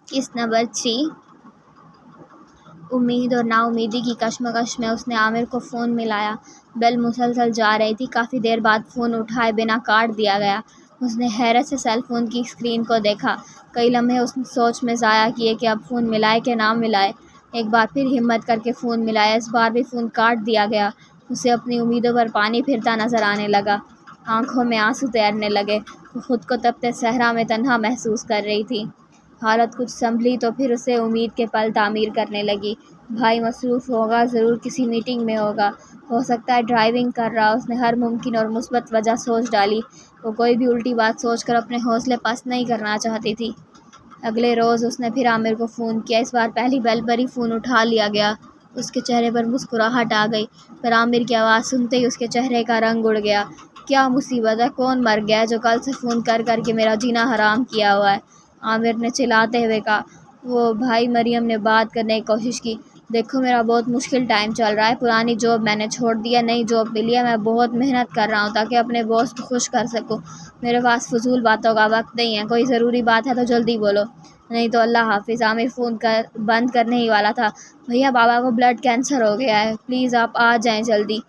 किस्त नंबर 3। उम्मीद और नाउमीदी की कशमकश में उसने आमिर को फ़ोन मिलाया। बेल मुसलसल जा रही थी। काफ़ी देर बाद फ़ोन उठाए बिना काट दिया गया। उसने हैरत से सेल फ़ोन की स्क्रीन को देखा। कई लम्हे उसने सोच में ज़ाया किए कि अब फ़ोन मिलाए कि ना मिलाए। एक बार फिर हिम्मत करके फ़ोन मिलाया। इस बार भी फ़ोन काट दिया गया। उसे अपनी उम्मीदों पर पानी फिरता नज़र आने लगा। आंखों में आंसू तैरने लगे। वो खुद को तपते सहरा में तन्हा महसूस कर रही थी। हालत कुछ संभली तो फिर उसे उम्मीद के पल तामीर करने लगी। भाई मसरूफ़ होगा, ज़रूर किसी मीटिंग में होगा, हो सकता है ड्राइविंग कर रहा। उसने हर मुमकिन और मुस्बत वजह सोच डाली। वो कोई भी उल्टी बात सोचकर अपने हौसले पस्त नहीं करना चाहती थी। अगले रोज़ उसने फिर आमिर को फ़ोन किया। इस बार पहली बेल पर ही फ़ोन उठा लिया गया। उसके चेहरे पर मुस्कुराहट आ गई, पर आमिर की आवाज़ सुनते ही उसके चेहरे का रंग उड़ गया। क्या मुसीबत है? कौन मर गया है जो कल से फ़ोन कर कर के मेरा जीना हराम किया हुआ है? आमिर ने चिल्लाते हुए कहा। वो भाई मरियम ने बात करने की कोशिश की। देखो, मेरा बहुत मुश्किल टाइम चल रहा है। पुरानी जॉब मैंने छोड़ दी है, नई जॉब मिली है। मैं बहुत मेहनत कर रहा हूँ ताकि अपने बॉस को खुश कर सकूँ। मेरे पास फजूल बातों का वक्त नहीं है। कोई ज़रूरी बात है तो जल्दी बोलो, नहीं तो अल्लाह हाफिज़। आमिर फ़ोन बंद करने ही वाला था। भैया, बाबा को ब्लड कैंसर हो गया है, प्लीज़ आप आ जाएं जल्दी।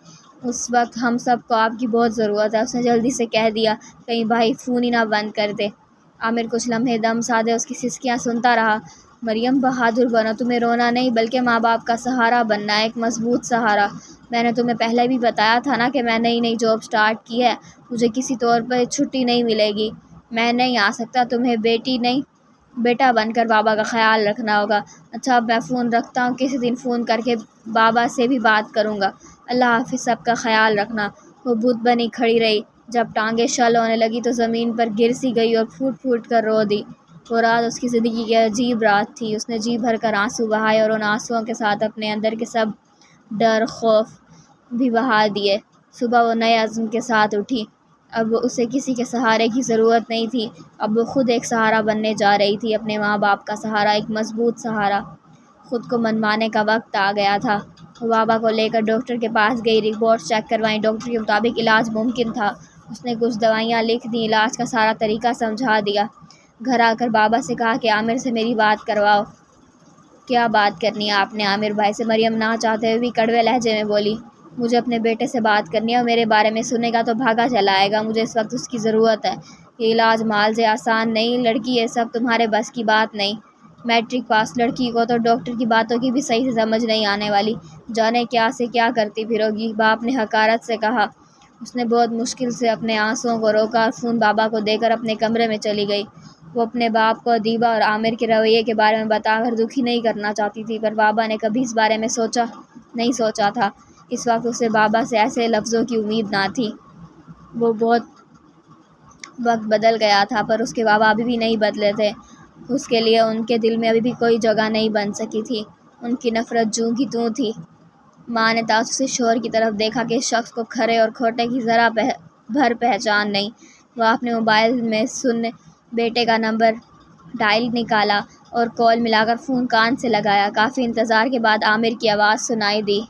उस वक्त हम सब को आपकी बहुत ज़रूरत है, उसने जल्दी से कह दिया। कहीं भाई फ़ोन ही ना बंद कर दे। आमिर कुछ लम्हे दम साधे उसकी सिसकियाँ सुनता रहा। मरियम, बहादुर बनो। तुम्हें रोना नहीं बल्कि माँ बाप का सहारा बनना है, एक मजबूत सहारा। मैंने तुम्हें पहले भी बताया था ना कि मैं नई जॉब स्टार्ट की है। मुझे किसी तौर पर छुट्टी नहीं मिलेगी। मैं नहीं आ सकता। तुम्हें बेटा बनकर बाबा का ख्याल रखना होगा। अच्छा, अब मैं फ़ोन रखता हूँ। किसी दिन फ़ोन करके बाबा से भी बात करूँगा। अल्लाह हाफिज़, सबका ख्याल रखना। वो बुत बनी खड़ी रही। जब टांगें शल होने लगी तो ज़मीन पर गिर सी गई और फूट फूट कर रो दी। वो रात उसकी ज़िंदगी की अजीब रात थी। उसने जी भर कर आंसू बहाए और उन आंसुओं के साथ अपने अंदर के सब डर खौफ भी बहा दिए। सुबह वो नए अज़्म के साथ उठी। अब उसे किसी के सहारे की ज़रूरत नहीं थी। अब वो खुद एक सहारा बनने जा रही थी, अपने माँ बाप का सहारा, एक मजबूत सहारा। खुद को मनवाने का वक्त आ गया था। वो बाबा को लेकर डॉक्टर के पास गई। रिपोर्ट चेक करवाई। डॉक्टर के मुताबिक इलाज मुमकिन था। उसने कुछ दवाइयाँ लिख दी, इलाज का सारा तरीका समझा दिया। घर आकर बाबा से कहा कि आमिर से मेरी बात करवाओ। क्या बात करनी है आपने आमिर भाई से? मरियम ना चाहते हुए भी कड़वे लहजे में बोली। मुझे अपने बेटे से बात करनी है। और मेरे बारे में सुनेगा तो भागा चला आएगा। मुझे इस वक्त उसकी ज़रूरत है। ये इलाज माल से आसान नहीं। लड़की, ये सब तुम्हारे बस की बात नहीं। मैट्रिक पास लड़की को तो डॉक्टर की बातों की भी सही से समझ नहीं आने वाली। जाने क्या से क्या करती फिरोगी, बाप ने हकारत से कहा। उसने बहुत मुश्किल से अपने आंसुओं को रोका और फ़ोन बाबा को देकर अपने कमरे में चली गई। वो अपने बाप को दीबा और आमिर के रवैये के बारे में बताकर दुखी नहीं करना चाहती थी, पर बाबा ने कभी इस बारे में नहीं सोचा था। इस वक्त उसे बाबा से ऐसे लफ्ज़ों की उम्मीद ना थी। वो बहुत वक्त बदल गया था, पर उसके बाबा अभी भी नहीं बदले थे। उसके लिए उनके दिल में अभी भी कोई जगह नहीं बन सकी थी। उनकी नफ़रत जूं की तूं थी। माँ ने ताज्जुब से शोहर की तरफ देखा कि इस शख्स को खरे और खोटे की ज़रा भर पहचान नहीं। वह अपने मोबाइल में सुन बेटे का नंबर डायल निकाला और कॉल मिलाकर फ़ोन कान से लगाया। काफ़ी इंतज़ार के बाद आमिर की आवाज़ सुनाई दी।